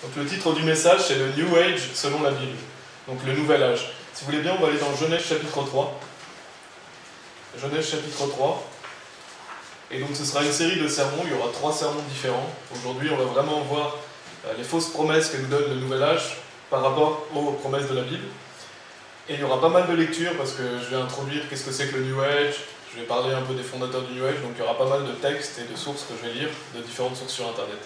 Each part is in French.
Donc le titre du message, c'est le New Age selon la Bible, donc le Nouvel Âge. Si vous voulez bien, on va aller dans Genèse chapitre 3. Genèse chapitre 3. Et donc ce sera une série de sermons, il y aura 3 sermons différents. Aujourd'hui, on va vraiment voir les fausses promesses que nous donne le Nouvel Âge par rapport aux promesses de la Bible. Et il y aura pas mal de lectures parce que je vais introduire qu'est-ce que c'est que le New Age, je vais parler un peu des fondateurs du New Age, donc il y aura pas mal de textes et de sources que je vais lire, de différentes sources sur Internet.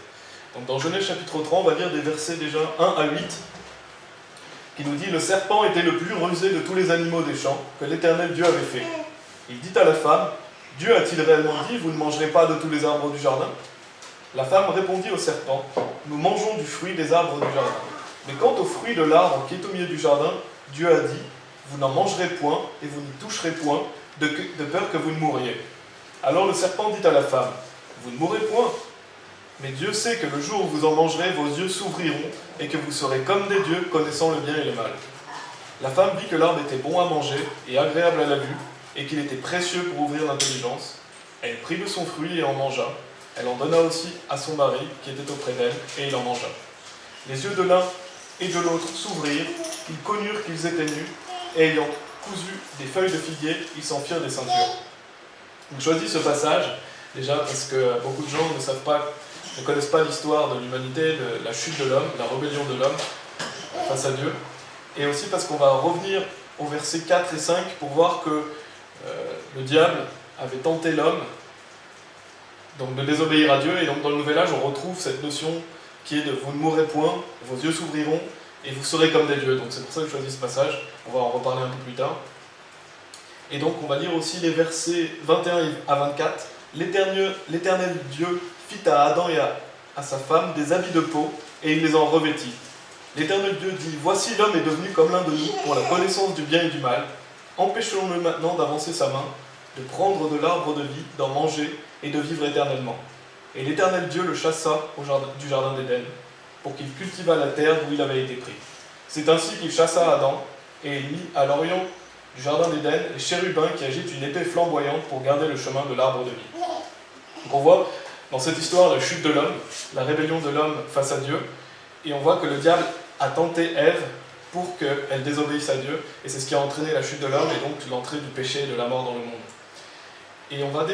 Donc dans Genèse chapitre 3, on va lire des versets déjà 1 à 8, qui nous dit « Le serpent était le plus rusé de tous les animaux des champs que l'Éternel Dieu avait fait. Il dit à la femme, Dieu a-t-il réellement dit, vous ne mangerez pas de tous les arbres du jardin ? La femme répondit au serpent, nous mangeons du fruit des arbres du jardin. Mais quant au fruit de l'arbre qui est au milieu du jardin, Dieu a dit, vous n'en mangerez point et vous n'y toucherez point, de peur que vous ne mouriez. Alors le serpent dit à la femme, vous ne mourrez point. Mais Dieu sait que le jour où vous en mangerez, vos yeux s'ouvriront et que vous serez comme des dieux, connaissant le bien et le mal. La femme vit que l'arbre était bon à manger et agréable à la vue, et qu'il était précieux pour ouvrir l'intelligence. Elle prit de son fruit et en mangea. Elle en donna aussi à son mari, qui était auprès d'elle, et il en mangea. Les yeux de l'un et de l'autre s'ouvrirent, ils connurent qu'ils étaient nus, et ayant cousu des feuilles de figuier, ils s'en firent des ceintures. Donc, je choisis ce passage, déjà parce que beaucoup de gens ne connaissent pas l'histoire de l'humanité, de la chute de l'homme, la rébellion de l'homme face à Dieu, et aussi parce qu'on va revenir au versets 4 et 5 pour voir que le diable avait tenté l'homme donc de désobéir à Dieu, et donc dans le Nouvel Âge on retrouve cette notion qui est de vous ne mourrez point, vos yeux s'ouvriront et vous serez comme des dieux. Donc c'est pour ça que je choisis ce passage, on va en reparler un peu plus tard. Et donc on va lire aussi les versets 21 à 24. L'Éternel Dieu fit à Adam et à sa femme des habits de peau et il les en revêtit. L'Éternel Dieu dit, voici l'homme est devenu comme l'un de nous pour la connaissance du bien et du mal. Empêchons-le maintenant d'avancer sa main, de prendre de l'arbre de vie, d'en manger et de vivre éternellement. Et l'Éternel Dieu le chassa du jardin d'Éden, pour qu'il cultivât la terre d'où il avait été pris. C'est ainsi qu'il chassa Adam, et il mit à l'orient du jardin d'Éden les chérubins qui agitent une épée flamboyante pour garder le chemin de l'arbre de vie. Donc on voit dans cette histoire la chute de l'homme, la rébellion de l'homme face à Dieu, et on voit que le diable a tenté Ève pour qu'elle désobéisse à Dieu, et c'est ce qui a entraîné la chute de l'homme et donc l'entrée du péché et de la mort dans le monde. Et on va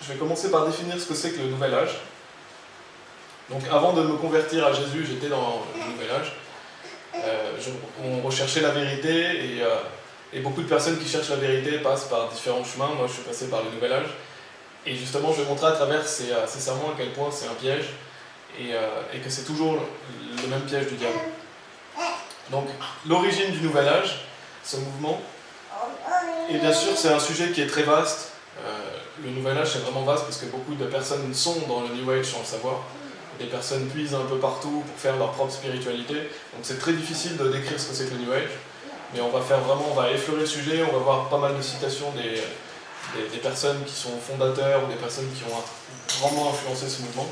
je vais commencer par définir ce que c'est que le Nouvel Âge. Donc avant de me convertir à Jésus, j'étais dans le Nouvel Âge. On recherchait la vérité, et beaucoup de personnes qui cherchent la vérité passent par différents chemins. Moi je suis passé par le Nouvel Âge. Et justement je vais montrer à travers ces sermons à quel point c'est un piège, et que c'est toujours le même piège du diable. Donc, l'origine du Nouvel Âge, ce mouvement, et bien sûr c'est un sujet qui est très vaste. Le Nouvel Âge c'est vraiment vaste parce que beaucoup de personnes sont dans le New Age sans le savoir. Des personnes puisent un peu partout pour faire leur propre spiritualité, donc c'est très difficile de décrire ce que c'est que le New Age. Mais on va effleurer le sujet, on va voir pas mal de citations des personnes qui sont fondateurs ou des personnes qui ont grandement influencé ce mouvement.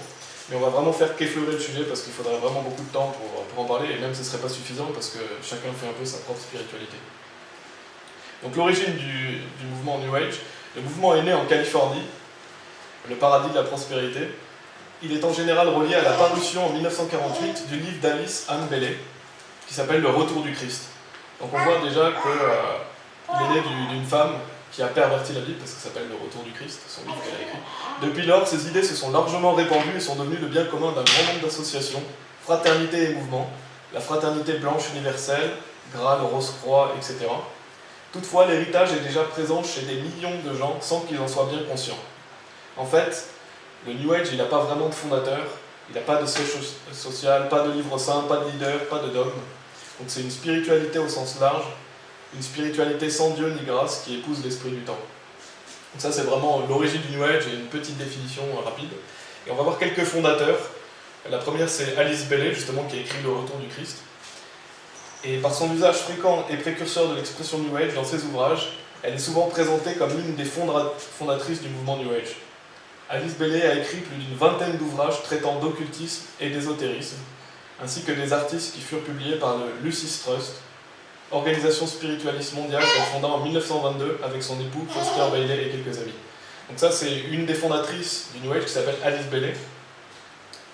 Mais on va vraiment faire qu'effleurer le sujet parce qu'il faudrait vraiment beaucoup de temps pour en parler, et même ce ne serait pas suffisant parce que chacun fait un peu sa propre spiritualité. Donc l'origine du mouvement New Age, le mouvement est né en Californie, le paradis de la prospérité. Il est en général relié à la parution en 1948 du livre d'Alice Ann Bailey, qui s'appelle Le Retour du Christ. Donc on voit déjà qu'il est né d'une femme qui a perverti la Bible, parce que ça s'appelle Le Retour du Christ, son livre qu'elle a écrit. Depuis lors, ces idées se sont largement répandues et sont devenues le bien commun d'un grand nombre d'associations, fraternités et mouvements, la fraternité blanche universelle, Graal, Rose-Croix, etc. Toutefois, l'héritage est déjà présent chez des millions de gens sans qu'ils en soient bien conscients. En fait, le New Age, il n'a pas vraiment de fondateur, il n'a pas de siège social, pas de livre saint, pas de leader, pas de dogme. Donc c'est une spiritualité au sens large, une spiritualité sans Dieu ni grâce qui épouse l'esprit du temps. Donc ça c'est vraiment l'origine du New Age et une petite définition rapide. Et on va voir quelques fondateurs. La première c'est Alice Bailey, justement, qui a écrit Le Retour du Christ. Et par son usage fréquent et précurseur de l'expression New Age dans ses ouvrages, elle est souvent présentée comme l'une des fondatrices du mouvement New Age. Alice Bailey a écrit plus d'une vingtaine d'ouvrages traitant d'occultisme et d'ésotérisme, ainsi que des articles qui furent publiés par le Lucis Trust, organisation spiritualiste mondiale qu'elle fonda en 1922 avec son époux Foster Bailey et quelques amis. Donc ça c'est une des fondatrices du New Age qui s'appelle Alice Bailey.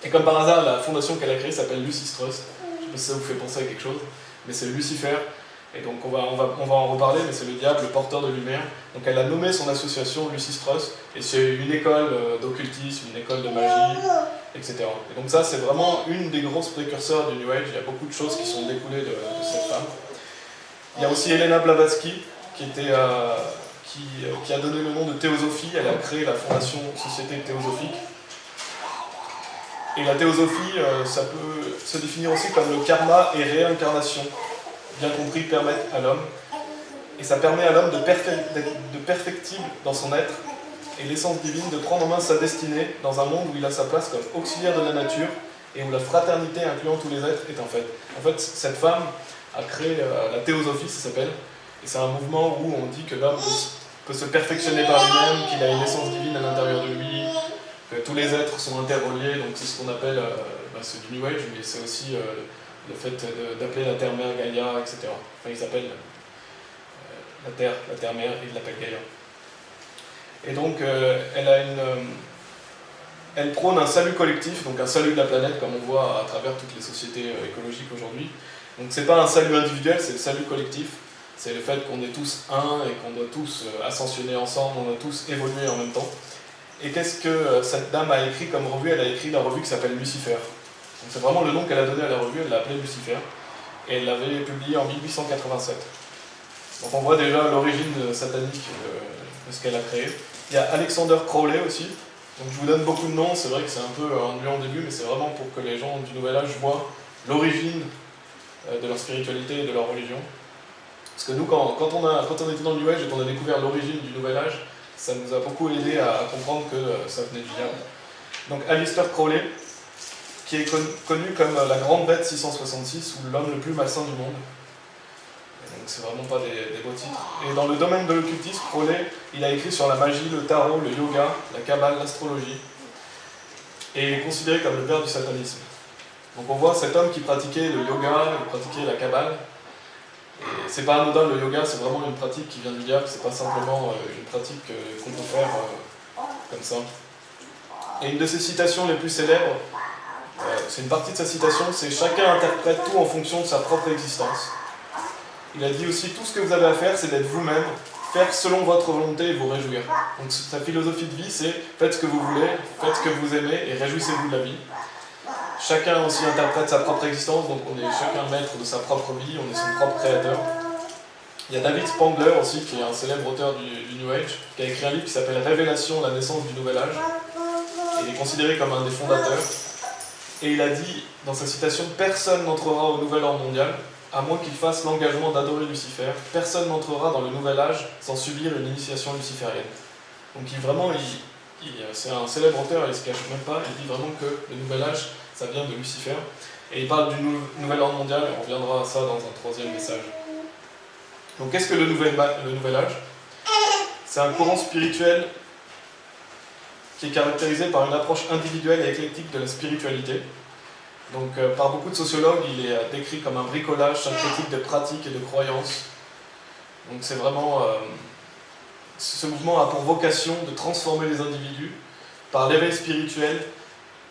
Et comme par hasard, la fondation qu'elle a créée s'appelle Lucis Trust. Je sais pas si ça vous fait penser à quelque chose, mais c'est Lucifer. Et donc on va en reparler, mais c'est le diable, le porteur de lumière. Donc elle a nommé son association Lucis Trust, et c'est une école d'occultisme, une école de magie, etc. Et donc ça, c'est vraiment une des grosses précurseurs du New Age. Il y a beaucoup de choses qui sont découlées de cette femme. Il y a aussi Helena Blavatsky, qui a donné le nom de théosophie. Elle a créé la fondation Société théosophique. Et la théosophie, ça peut se définir aussi comme le karma et réincarnation, bien compris, permettent à l'homme. Et ça permet à l'homme de perfectible dans son être et l'essence divine de prendre en main sa destinée dans un monde où il a sa place comme auxiliaire de la nature et où la fraternité incluant tous les êtres est en fait. En fait, cette femme a créé la théosophie, ça s'appelle, et c'est un mouvement où on dit que l'homme peut se perfectionner par lui-même, qu'il a une essence divine à l'intérieur de lui, que tous les êtres sont interreliés, donc c'est ce qu'on appelle, c'est du New Age, mais c'est aussi le fait d'appeler la Terre-Mère Gaïa, etc. Enfin, ils appellent la Terre-Mère, et ils l'appellent Gaïa. Et donc, elle prône un salut collectif, donc un salut de la planète, comme on voit à travers toutes les sociétés écologiques aujourd'hui. Donc c'est pas un salut individuel, c'est le salut collectif. C'est le fait qu'on est tous un et qu'on doit tous ascensionner ensemble, on doit tous évoluer en même temps. Et qu'est-ce que cette dame a écrit comme revue? Elle a écrit la revue qui s'appelle Lucifer. Donc c'est vraiment le nom qu'elle a donné à la revue, elle l'a appelée Lucifer. Et elle l'avait publiée en 1887. Donc on voit déjà l'origine satanique de ce qu'elle a créé. Il y a Alexander Crowley aussi. Donc je vous donne beaucoup de noms, c'est vrai que c'est un peu ennuyant au début, mais c'est vraiment pour que les gens du Nouvel Âge voient l'origine de leur spiritualité et de leur religion. Parce que nous, quand on était dans le New Age et qu'on a découvert l'origine du Nouvel Âge, ça nous a beaucoup aidé à comprendre que ça venait du diable. Donc Aleister Crowley, qui est connu comme la grande bête 666, ou l'homme le plus malsain du monde. Et donc c'est vraiment pas des beaux titres. Et dans le domaine de l'occultisme, Crowley, il a écrit sur la magie, le tarot, le yoga, la kabbale, l'astrologie. Et il est considéré comme le père du satanisme. Donc on voit cet homme qui pratiquait le yoga, qui pratiquait la kabbale. Et c'est pas anodin, le yoga, c'est vraiment une pratique qui vient du diable, c'est pas simplement une pratique qu'on peut faire comme ça. Et une de ses citations les plus célèbres, c'est une partie de sa citation, c'est « Chacun interprète tout en fonction de sa propre existence ». Il a dit aussi « Tout ce que vous avez à faire, c'est d'être vous-même, faire selon votre volonté et vous réjouir ». Donc sa philosophie de vie, c'est « Faites ce que vous voulez, faites ce que vous aimez et réjouissez-vous de la vie ». Chacun aussi interprète sa propre existence, donc on est chacun maître de sa propre vie, on est son propre créateur. Il y a David Spangler aussi, qui est un célèbre auteur du New Age, qui a écrit un livre qui s'appelle « Révélation, la naissance du Nouvel Âge ». Il est considéré comme un des fondateurs. Et il a dit, dans sa citation, « Personne n'entrera au nouvel ordre mondial, à moins qu'il fasse l'engagement d'adorer Lucifer. Personne n'entrera dans le nouvel âge sans subir une initiation luciférienne. » Donc c'est un célèbre auteur, il ne se cache même pas, il dit vraiment que le nouvel âge, ça vient de Lucifer. Et il parle du nouvel ordre mondial, et on reviendra à ça dans un troisième message. Donc qu'est-ce que le nouvel âge? C'est un courant spirituel qui est caractérisé par une approche individuelle et éclectique de la spiritualité. Donc par beaucoup de sociologues, il est décrit comme un bricolage synthétique de pratiques et de croyances. Donc c'est vraiment... ce mouvement a pour vocation de transformer les individus par l'éveil spirituel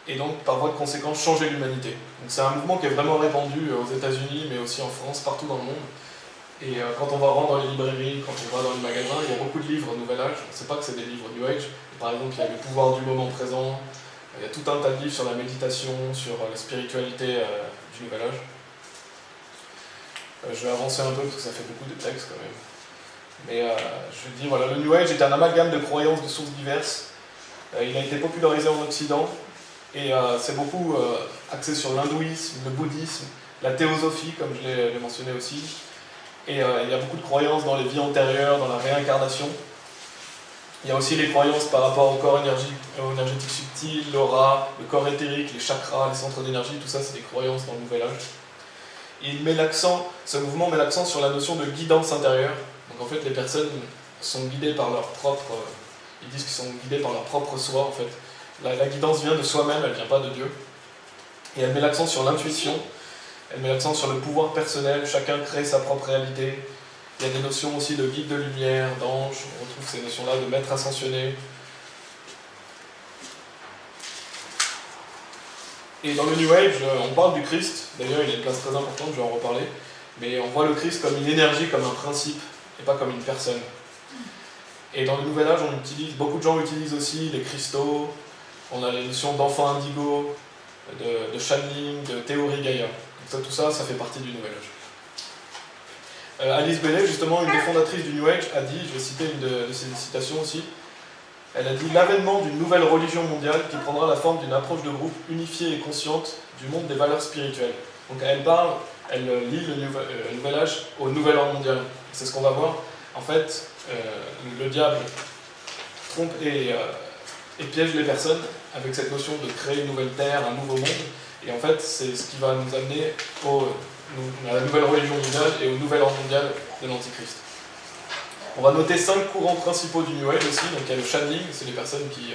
et donc par voie de conséquence changer l'humanité. Donc c'est un mouvement qui est vraiment répandu aux États-Unis mais aussi en France, partout dans le monde. Et quand on va rendre dans les librairies, quand on va dans les magasins, il y a beaucoup de livres Nouvel Âge. On ne sait pas que c'est des livres New Age. Par exemple, il y a le pouvoir du moment présent, il y a tout un tas de livres sur la méditation, sur la spiritualité du Nouvel Âge. Je vais avancer un peu parce que ça fait beaucoup de textes quand même. Mais je dis, voilà, le New Age est un amalgame de croyances de sources diverses. Il a été popularisé en Occident et c'est beaucoup axé sur l'hindouisme, le bouddhisme, la théosophie, comme je l'ai mentionné aussi. Et il y a beaucoup de croyances dans les vies antérieures, dans la réincarnation. Il y a aussi les croyances par rapport au corps énergétique subtil, l'aura, le corps éthérique, les chakras, les centres d'énergie, tout ça c'est des croyances dans le Nouvel Âge. Et ce mouvement met l'accent sur la notion de guidance intérieure. Donc en fait les personnes sont guidées par leur propre... Ils disent qu'ils sont guidés par leur propre soi en fait. La guidance vient de soi-même, elle ne vient pas de Dieu. Et elle met l'accent sur l'intuition. Elle met l'accent sur le pouvoir personnel, chacun crée sa propre réalité. Il y a des notions aussi de guide de lumière, d'ange, on retrouve ces notions-là de maître ascensionné. Et dans le New Age, on parle du Christ, d'ailleurs il a une place très importante, je vais en reparler, mais on voit le Christ comme une énergie, comme un principe, et pas comme une personne. Et dans le Nouvel Âge, beaucoup de gens utilisent aussi les cristaux, on a les notions d'enfant indigo, de channeling, de théorie Gaïa. Donc tout ça, ça fait partie du Nouvel Âge. Alice Bailey, justement, une des fondatrices du New Age, a dit, je vais citer une de ses citations aussi, elle a dit « L'avènement d'une nouvelle religion mondiale qui prendra la forme d'une approche de groupe unifiée et consciente du monde des valeurs spirituelles. » Donc elle lie le Nouvel Âge au Nouvel Ordre mondial. C'est ce qu'on va voir. En fait, le diable trompe et piège les personnes avec cette notion de créer une nouvelle terre, un nouveau monde. Et en fait, c'est ce qui va nous amener à la nouvelle religion mondiale et au nouvel ordre mondial de l'Antichrist. On va noter 5 courants principaux du New Age aussi. Donc il y a le channeling, c'est les personnes qui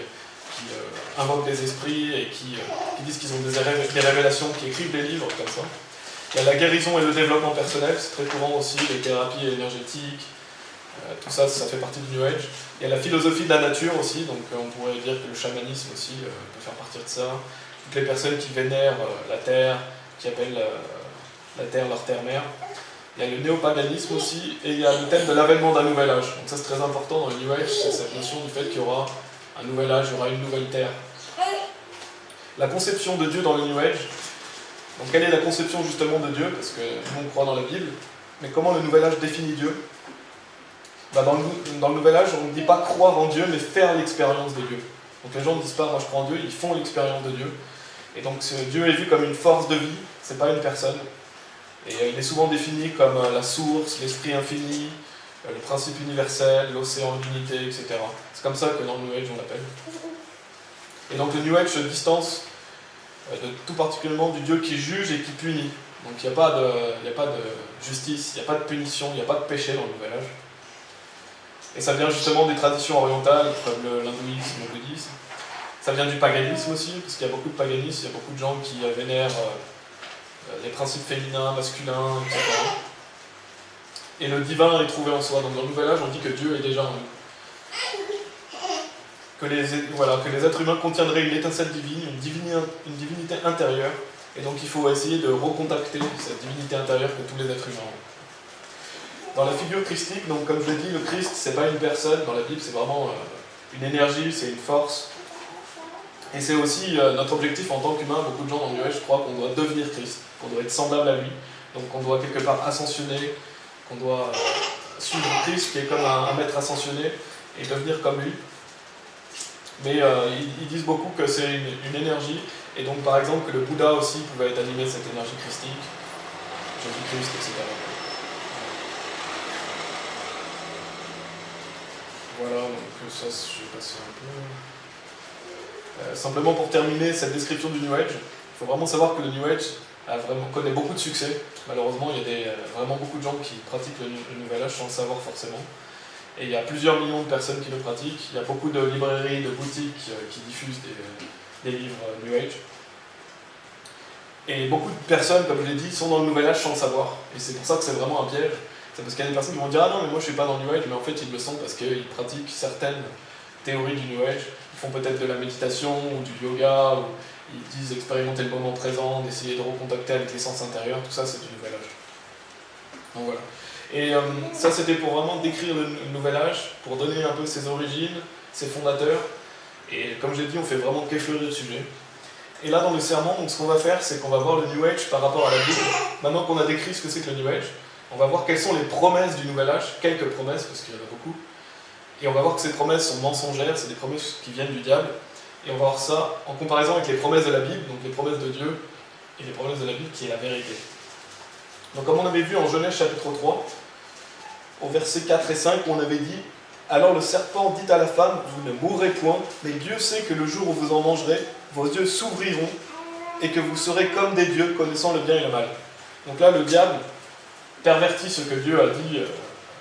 invoquent des esprits et qui disent qu'ils ont des révélations, qui écrivent des livres comme ça. Il y a la guérison et le développement personnel, c'est très courant aussi, les thérapies énergétiques, tout ça, ça fait partie du New Age. Il y a la philosophie de la nature aussi, donc on pourrait dire que le chamanisme aussi peut faire partie de ça. Toutes les personnes qui vénèrent la terre, qui appellent la terre leur terre-mère. Il y a le néopaganisme aussi, et il y a le thème de l'avènement d'un nouvel âge. Donc ça c'est très important dans le New Age, c'est cette notion du fait qu'il y aura un nouvel âge, il y aura une nouvelle terre. La conception de Dieu dans le New Age. Donc quelle est la conception justement de Dieu? Parce que tout le monde croit dans la Bible. Mais comment le nouvel âge définit Dieu? Dans le nouvel âge, on ne dit pas croire en Dieu, mais faire l'expérience de Dieu. Donc les gens ne disent pas moi je crois en Dieu, ils font l'expérience de Dieu. Et donc Dieu est vu comme une force de vie, c'est pas une personne. Et il est souvent défini comme la source, l'esprit infini, le principe universel, l'océan d'unité, etc. C'est comme ça que dans le New Age on l'appelle. Et donc le New Age se distance de tout particulièrement du Dieu qui juge et qui punit. Donc il n'y a pas de justice, il n'y a pas de punition, il n'y a pas de péché dans le Nouvel Âge. Et ça vient justement des traditions orientales comme l'hindouisme, le bouddhisme. Ça vient du paganisme aussi, parce qu'il y a beaucoup de paganisme, il y a beaucoup de gens qui vénèrent les principes féminins, masculins, etc. Et le divin est trouvé en soi. Donc dans le Nouvel Âge, on dit que Dieu est déjà en nous. Que les êtres humains contiendraient une étincelle divine, une divinité intérieure. Et donc il faut essayer de recontacter cette divinité intérieure que tous les êtres humains ont. Dans la figure christique, donc comme je l'ai dit, le Christ, c'est pas une personne, dans la Bible, c'est vraiment une énergie, c'est une force. Et c'est aussi notre objectif en tant qu'humain. Beaucoup de gens dans le New Age croient qu'on doit devenir Christ, qu'on doit être semblable à lui, donc qu'on doit quelque part ascensionner, qu'on doit suivre Christ qui est comme un maître ascensionné et devenir comme lui. Mais ils disent beaucoup que c'est une énergie, et donc par exemple que le Bouddha aussi pouvait être animé de cette énergie christique, Jésus-Christ, etc. Voilà, donc ça je vais passer un peu. Simplement pour terminer cette description du New Age, il faut vraiment savoir que le New Age connaît beaucoup de succès. Malheureusement, il y a vraiment beaucoup de gens qui pratiquent le Nouvel Âge sans le savoir forcément. Et il y a plusieurs millions de personnes qui le pratiquent. Il y a beaucoup de librairies, de boutiques qui diffusent des livres New Age. Et beaucoup de personnes, comme je l'ai dit, sont dans le Nouvel Âge sans le savoir. Et c'est pour ça que c'est vraiment un piège. C'est parce qu'il y a des personnes qui vont dire « Ah non, mais moi je suis pas dans le New Age », mais en fait ils le sont parce qu'ils pratiquent certaines théories du New Age. Ils font peut-être de la méditation ou du yoga, ou ils disent expérimenter le moment présent, d'essayer de recontacter avec l'essence intérieure. Tout ça, c'est du Nouvel Âge. Donc voilà. Et ça, c'était pour vraiment décrire le Nouvel Âge, pour donner un peu ses origines, ses fondateurs. Et comme je l'ai dit, on fait vraiment qu'effleurer le sujet. Et là, dans le sermon, donc, ce qu'on va faire, c'est qu'on va voir le New Age par rapport à la Bible. Maintenant qu'on a décrit ce que c'est que le New Age, on va voir quelles sont les promesses du Nouvel Âge, quelques promesses, parce qu'il y en a beaucoup. Et on va voir que ces promesses sont mensongères, c'est des promesses qui viennent du diable. Et on va voir ça en comparaison avec les promesses de la Bible, donc les promesses de Dieu, et les promesses de la Bible qui est la vérité. Donc comme on avait vu en Genèse chapitre 3, au verset 4 et 5, on avait dit « Alors le serpent dit à la femme, vous ne mourrez point, mais Dieu sait que le jour où vous en mangerez, vos yeux s'ouvriront, et que vous serez comme des dieux, connaissant le bien et le mal. » Donc là, le diable pervertit ce que Dieu a dit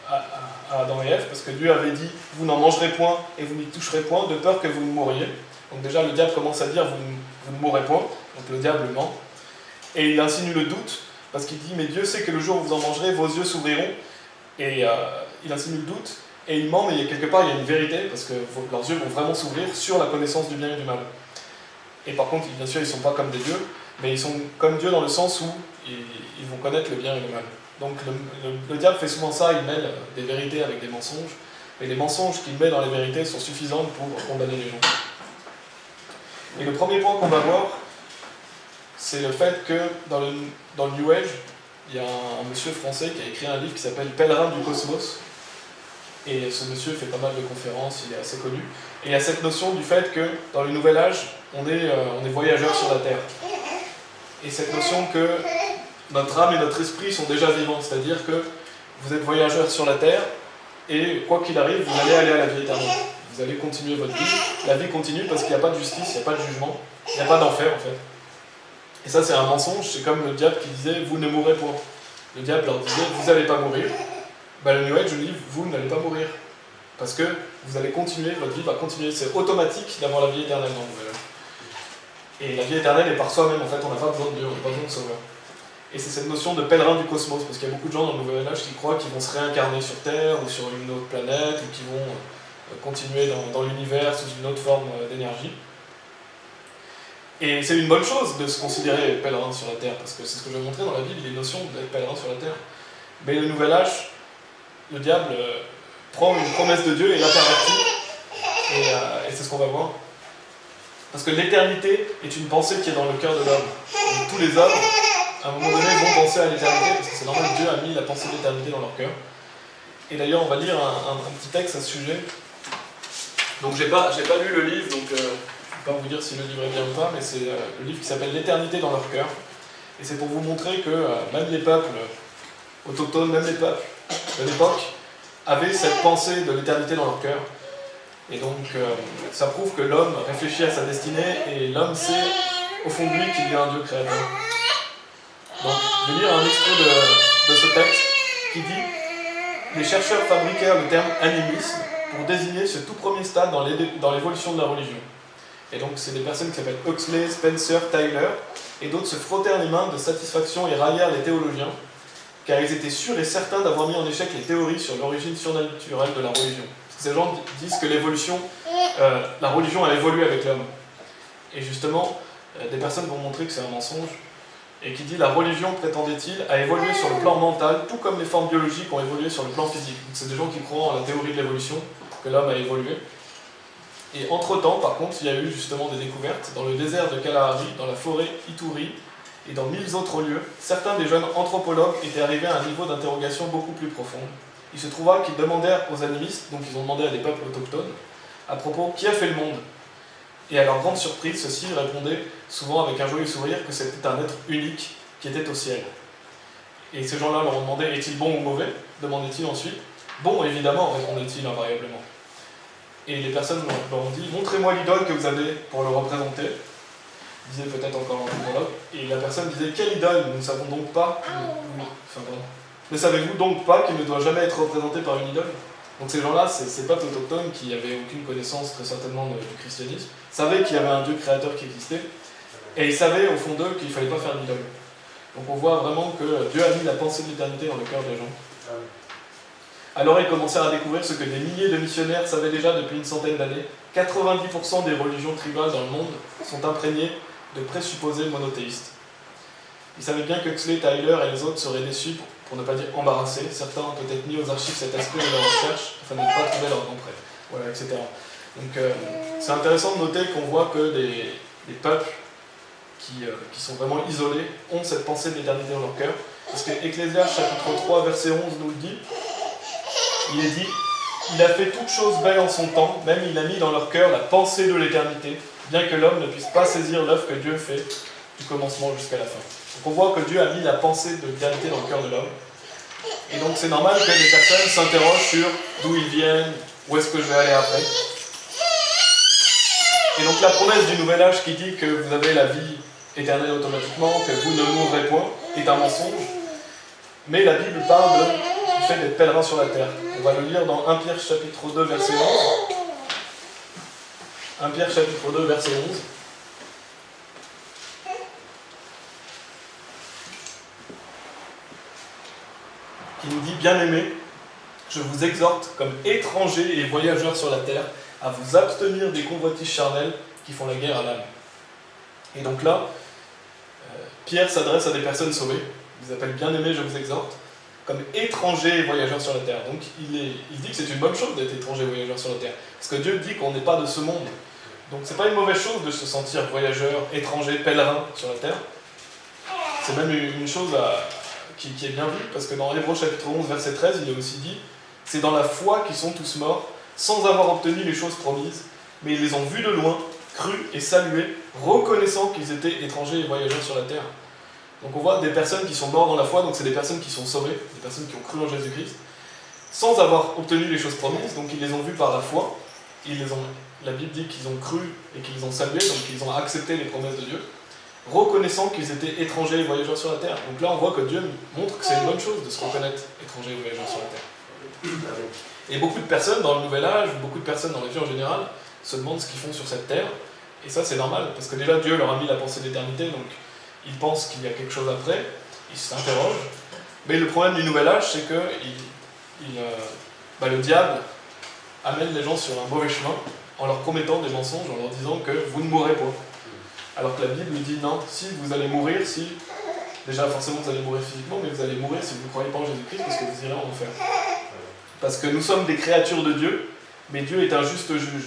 à Adam et Ève, parce que Dieu avait dit « Vous n'en mangerez point, et vous n'y toucherez point, de peur que vous ne mouriez. » Donc déjà, le diable commence à dire « Vous ne mourrez point », donc le diable ment. Et il insinue le doute, parce qu'il dit « Mais Dieu sait que le jour où vous en mangerez, vos yeux s'ouvriront. » Et il insinue le doute, et il ment, mais quelque part il y a une vérité, parce que leurs yeux vont vraiment s'ouvrir sur la connaissance du bien et du mal. Et par contre, bien sûr, ils ne sont pas comme des dieux, mais ils sont comme Dieu dans le sens où ils vont connaître le bien et le mal. Donc le diable fait souvent ça, il mêle des vérités avec des mensonges, mais les mensonges qu'il met dans les vérités sont suffisants pour condamner les gens. Et le premier point qu'on va voir, c'est le fait que dans le New Age, il y a un monsieur français qui a écrit un livre qui s'appelle Pèlerin du Cosmos. Et ce monsieur fait pas mal de conférences, il est assez connu. Et il y a cette notion du fait que dans le Nouvel Âge, on est voyageurs sur la Terre. Et cette notion que notre âme et notre esprit sont déjà vivants, c'est-à-dire que vous êtes voyageurs sur la Terre, et quoi qu'il arrive, vous allez aller à la vie éternelle. Vous allez continuer votre vie, la vie continue parce qu'il n'y a pas de justice, il n'y a pas de jugement, il n'y a pas d'enfer en fait. Et ça c'est un mensonge, c'est comme le diable qui disait « vous ne mourrez point ». Le diable leur disait « vous n'allez pas mourir ». Le New Age dit « vous n'allez pas mourir ». Parce que vous allez continuer, votre vie va continuer, c'est automatique d'avoir la vie éternelle dans le Nouvel Âge. Et la vie éternelle est par soi-même, en fait, on n'a pas besoin de Dieu, on n'a pas besoin de sauveur. Et c'est cette notion de pèlerin du cosmos, parce qu'il y a beaucoup de gens dans le Nouvel Âge qui croient qu'ils vont se réincarner sur Terre ou sur une autre planète, ou qui vont continuer dans l'univers sous une autre forme d'énergie. Et c'est une bonne chose de se considérer pèlerin sur la Terre, parce que c'est ce que je vais montrer dans la Bible, les notions d'être pèlerin sur la Terre. Mais le Nouvel Âge, le diable prend une promesse de Dieu et la pervertit, et c'est ce qu'on va voir. Parce que l'éternité est une pensée qui est dans le cœur de l'homme. Donc tous les hommes, à un moment donné, vont penser à l'éternité, parce que c'est normal que Dieu a mis la pensée de l'éternité dans leur cœur. Et d'ailleurs, on va lire un petit texte à ce sujet. Donc j'ai pas lu le livre, donc je ne peux pas vous dire si le livre est bien ou pas, mais c'est le livre qui s'appelle L'éternité dans leur cœur. Et c'est pour vous montrer que même les peuples autochtones, même les peuples de l'époque, avaient cette pensée de l'éternité dans leur cœur. Et donc, ça prouve que l'homme réfléchit à sa destinée et l'homme sait au fond de lui qu'il y a un Dieu créateur. Donc, je vais lire un extrait de ce texte qui dit « Les chercheurs fabriquèrent le terme animisme pour désigner ce tout premier stade dans l'évolution de la religion. » Et donc, c'est des personnes qui s'appellent Huxley, Spencer, Tyler, et d'autres se frottèrent les mains de satisfaction et raillèrent les théologiens, car ils étaient sûrs et certains d'avoir mis en échec les théories sur l'origine surnaturelle de la religion. Ces gens disent que la religion a évolué avec l'homme. Et justement, des personnes vont montrer que c'est un mensonge, et qui dit la religion, prétendait-il, a évolué sur le plan mental, tout comme les formes biologiques ont évolué sur le plan physique. Donc c'est des gens qui croient en la théorie de l'évolution, que l'homme a évolué. Et entre-temps, par contre, il y a eu justement des découvertes dans le désert de Kalahari, dans la forêt Ituri, et dans 1000 autres lieux. Certains des jeunes anthropologues étaient arrivés à un niveau d'interrogation beaucoup plus profond. Il se trouva qu'ils demandèrent aux animistes, donc ils ont demandé à des peuples autochtones, à propos qui a fait le monde. Et à leur grande surprise, ceux-ci répondaient souvent avec un joyeux sourire que c'était un être unique qui était au ciel. Et ces gens-là leur ont demandé est-il bon ou mauvais demandait-il ensuite. Bon, évidemment, répondait-il invariablement. Et les personnes leur ont dit montrez-moi l'idole que vous avez pour le représenter. Disait peut-être encore l'anthropologue. Et la personne disait quelle idole nous ne savons donc pas. Ne savez-vous donc pas qu'il ne doit jamais être représenté par une idole? Donc ces gens-là, ces peuples autochtones qui n'avaient aucune connaissance très certainement du christianisme, savaient qu'il y avait un Dieu créateur qui existait, et ils savaient au fond d'eux qu'il ne fallait pas faire d'idole. Donc on voit vraiment que Dieu a mis la pensée de l'éternité dans le cœur des gens. Alors ils commencèrent à découvrir ce que des milliers de missionnaires savaient déjà depuis une centaine d'années. 90% des religions tribales dans le monde sont imprégnées de présupposés monothéistes. Ils savaient bien que Huxley, Tyler et les autres seraient déçus, pour ne pas dire embarrassés. Certains ont peut-être mis aux archives cet aspect de leur recherche, afin de ne pas trouver leur nom prêt. Voilà, etc. Donc c'est intéressant de noter qu'on voit que des peuples qui sont vraiment isolés ont cette pensée de l'éternité dans leur cœur. Parce que Ecclésiaste chapitre 3, verset 11 nous le dit. Il est dit « Il a fait toutes choses belles en son temps, même il a mis dans leur cœur la pensée de l'éternité, bien que l'homme ne puisse pas saisir l'œuvre que Dieu fait du commencement jusqu'à la fin. » Donc on voit que Dieu a mis la pensée de l'éternité dans le cœur de l'homme. Et donc c'est normal que les personnes s'interrogent sur d'où ils viennent, où est-ce que je vais aller après. Et donc la promesse du Nouvel Âge qui dit que vous avez la vie éternelle automatiquement, que vous ne mourrez point, est un mensonge. Mais la Bible parle du fait d'être pèlerin sur la terre. On va le lire dans 1 Pierre chapitre 2 verset 11. 1 Pierre chapitre 2 verset 11. Qui nous dit « Bien-aimés, je vous exhorte, comme étrangers et voyageurs sur la terre, à vous abstenir des convoitises charnelles qui font la guerre à l'âme. » Et donc là, Pierre s'adresse à des personnes sauvées, il les appelle bien-aimés, je vous exhorte, comme étrangers et voyageurs sur la terre. Donc il dit que c'est une bonne chose d'être étranger et voyageur sur la terre, parce que Dieu dit qu'on n'est pas de ce monde. Donc c'est pas une mauvaise chose de se sentir voyageur, étranger, pèlerin sur la terre. C'est même une chose qui est bien vue, parce que dans Hébreux chapitre 11, verset 13, il est aussi dit « C'est dans la foi qu'ils sont tous morts, sans avoir obtenu les choses promises, mais ils les ont vus de loin, crus et salués, reconnaissant qu'ils étaient étrangers et voyageurs sur la terre. » Donc on voit des personnes qui sont mortes dans la foi, donc c'est des personnes qui sont sauvées, des personnes qui ont cru en Jésus-Christ, sans avoir obtenu les choses promises, donc ils les ont vues par la foi, la Bible dit qu'ils ont cru et qu'ils ont salué, donc ils ont accepté les promesses de Dieu, reconnaissant qu'ils étaient étrangers et voyageurs sur la terre. Donc là on voit que Dieu montre que c'est une bonne chose de se reconnaître étrangers et voyageurs sur la terre. Et beaucoup de personnes dans le Nouvel Âge, ou beaucoup de personnes dans la vie en général, se demandent ce qu'ils font sur cette terre, et ça c'est normal, parce que déjà Dieu leur a mis la pensée d'éternité, donc ils pensent qu'il y a quelque chose après, ils s'interrogent. Mais le problème du Nouvel Âge, c'est que le diable amène les gens sur un mauvais chemin en leur promettant des mensonges, en leur disant que vous ne mourrez pas. Alors que la Bible dit non, si vous allez mourir, déjà forcément vous allez mourir physiquement, mais vous allez mourir si vous ne croyez pas en Jésus-Christ, parce que vous irez en enfer. Parce que nous sommes des créatures de Dieu, mais Dieu est un juste juge.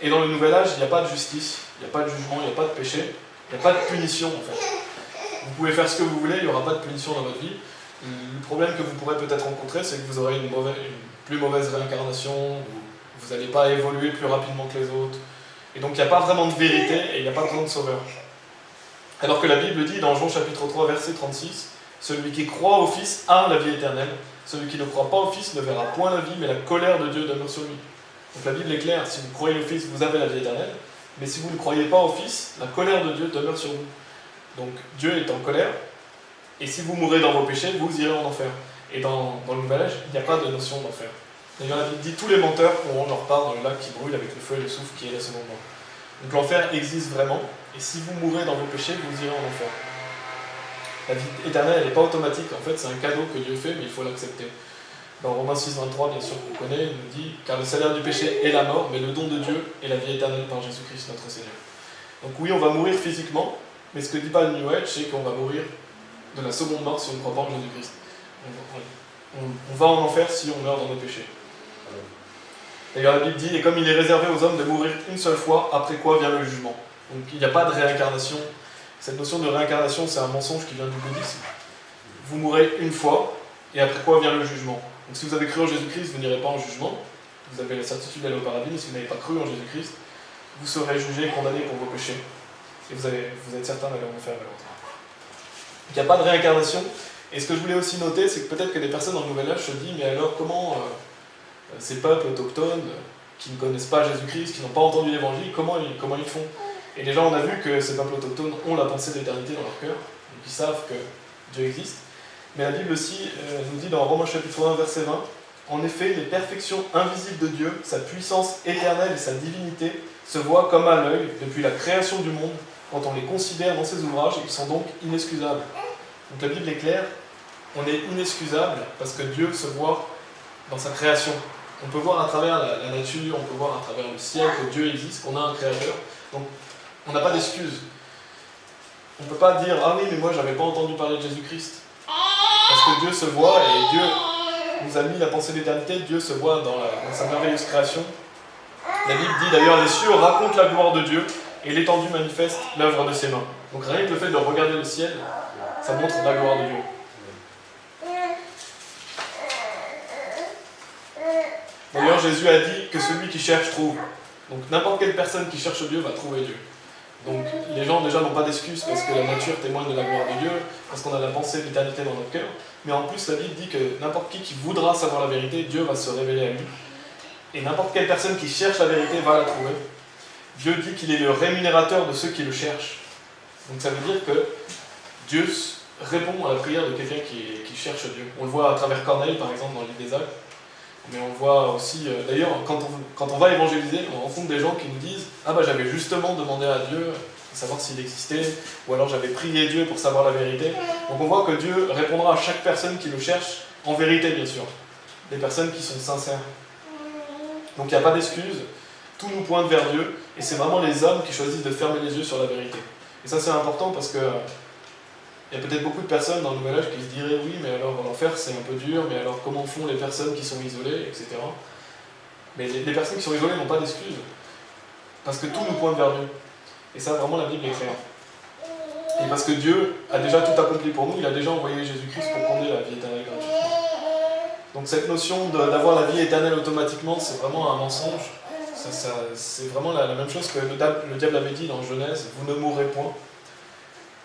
Et dans le Nouvel Âge, il n'y a pas de justice, il n'y a pas de jugement, il n'y a pas de péché, il n'y a pas de punition en fait. Vous pouvez faire ce que vous voulez, il n'y aura pas de punition dans votre vie. Le problème que vous pourrez peut-être rencontrer, c'est que vous aurez une plus mauvaise réincarnation, vous n'allez pas évoluer plus rapidement que les autres. Et donc il n'y a pas vraiment de vérité et il n'y a pas vraiment de sauveur. Alors que la Bible dit dans Jean chapitre 3 verset 36, « Celui qui croit au Fils a la vie éternelle, celui qui ne croit pas au Fils ne verra point la vie, mais la colère de Dieu demeure sur lui. » Donc la Bible est claire, si vous croyez au Fils, vous avez la vie éternelle, mais si vous ne croyez pas au Fils, la colère de Dieu demeure sur vous. Donc Dieu est en colère, et si vous mourrez dans vos péchés, vous irez en enfer. Et dans le Nouvel Âge, il n'y a pas de notion d'enfer. D'ailleurs, la Bible dit tous les menteurs auront leur part dans le lac qui brûle avec le feu et le soufre qui est la seconde mort. Donc l'enfer existe vraiment, et si vous mourrez dans vos péchés, vous irez en enfer. La vie éternelle, elle n'est pas automatique, en fait c'est un cadeau que Dieu fait, mais il faut l'accepter. Dans Romains 6, 23, bien sûr, qu'on connaît, il nous dit « Car le salaire du péché est la mort, mais le don de Dieu est la vie éternelle par Jésus-Christ notre Seigneur. » Donc oui, on va mourir physiquement, mais ce que dit pas le New Age, c'est qu'on va mourir de la seconde mort si on ne croit pas en Jésus-Christ. On va en enfer si on meurt dans nos péchés. D'ailleurs, la Bible dit « Et comme il est réservé aux hommes de mourir une seule fois, après quoi vient le jugement. » Donc il n'y a pas de réincarnation. Cette notion de réincarnation, c'est un mensonge qui vient du bouddhisme. Vous mourrez une fois, et après quoi vient le jugement. Donc si vous avez cru en Jésus-Christ, vous n'irez pas en jugement. Vous avez la certitude d'aller au paradis, mais si vous n'avez pas cru en Jésus-Christ, vous serez jugé et condamné pour vos péchés. Et vous êtes certain d'aller en enfer malheureusement. Il n'y a pas de réincarnation. Et ce que je voulais aussi noter, c'est que peut-être que des personnes dans le Nouvel Âge se disent « Mais alors comment ces peuples autochtones qui ne connaissent pas Jésus-Christ, qui n'ont pas entendu l'Évangile, comment ils font ?» Et déjà on a vu que ces peuples autochtones ont la pensée de l'éternité dans leur cœur, donc ils savent que Dieu existe. Mais la Bible aussi nous dit dans Romains chapitre 1 verset 20 « En effet, les perfections invisibles de Dieu, sa puissance éternelle et sa divinité se voient comme à l'œil depuis la création du monde. Quand on les considère dans ses ouvrages, ils sont donc inexcusables. » Donc la Bible est claire, on est inexcusable parce que Dieu se voit dans sa création. On peut voir à travers la nature, on peut voir à travers le ciel que Dieu existe, qu'on a un créateur. Donc on n'a pas d'excuse. On ne peut pas dire « Ah oui, mais moi j'avais pas entendu parler de Jésus-Christ. » Parce que Dieu se voit et Dieu nous a mis la pensée d'éternité, Dieu se voit dans sa merveilleuse création. La Bible dit d'ailleurs « Les cieux racontent la gloire de Dieu et l'étendue manifeste l'œuvre de ses mains. » Donc rien que le fait de regarder le ciel, ça montre la gloire de Dieu. D'ailleurs, Jésus a dit que celui qui cherche trouve. Donc n'importe quelle personne qui cherche Dieu va trouver Dieu. Donc les gens déjà n'ont pas d'excuses parce que la nature témoigne de la gloire de Dieu, parce qu'on a la pensée d'éternité dans notre cœur. Mais en plus, la Bible dit que n'importe qui voudra savoir la vérité, Dieu va se révéler à lui. Et n'importe quelle personne qui cherche la vérité va la trouver. Dieu dit qu'il est le rémunérateur de ceux qui le cherchent. Donc ça veut dire que Dieu répond à la prière de quelqu'un qui cherche Dieu. On le voit à travers Corneille, par exemple, dans le livre des Actes. Mais on le voit aussi, d'ailleurs, quand on va évangéliser, on rencontre des gens qui nous disent « Ah bah j'avais justement demandé à Dieu de savoir s'il existait, ou alors j'avais prié Dieu pour savoir la vérité. » Donc on voit que Dieu répondra à chaque personne qui le cherche, en vérité bien sûr. Des personnes qui sont sincères. Donc il n'y a pas d'excuse, tout nous pointe vers Dieu, et c'est vraiment les hommes qui choisissent de fermer les yeux sur la vérité. Et ça c'est important parce que il y a peut-être beaucoup de personnes dans le Nouvel Âge qui se diraient oui, mais alors l'enfer c'est un peu dur, mais alors comment font les personnes qui sont isolées, etc. Mais les personnes qui sont isolées n'ont pas d'excuses, parce que tout nous pointe vers Dieu. Et ça, vraiment, la Bible est claire. Et parce que Dieu a déjà tout accompli pour nous, il a déjà envoyé Jésus-Christ pour qu'on ait la vie éternelle gratuitement. Donc cette notion d'avoir la vie éternelle automatiquement, c'est vraiment un mensonge. C'est vraiment la même chose que le diable avait dit dans Genèse, vous ne mourrez point.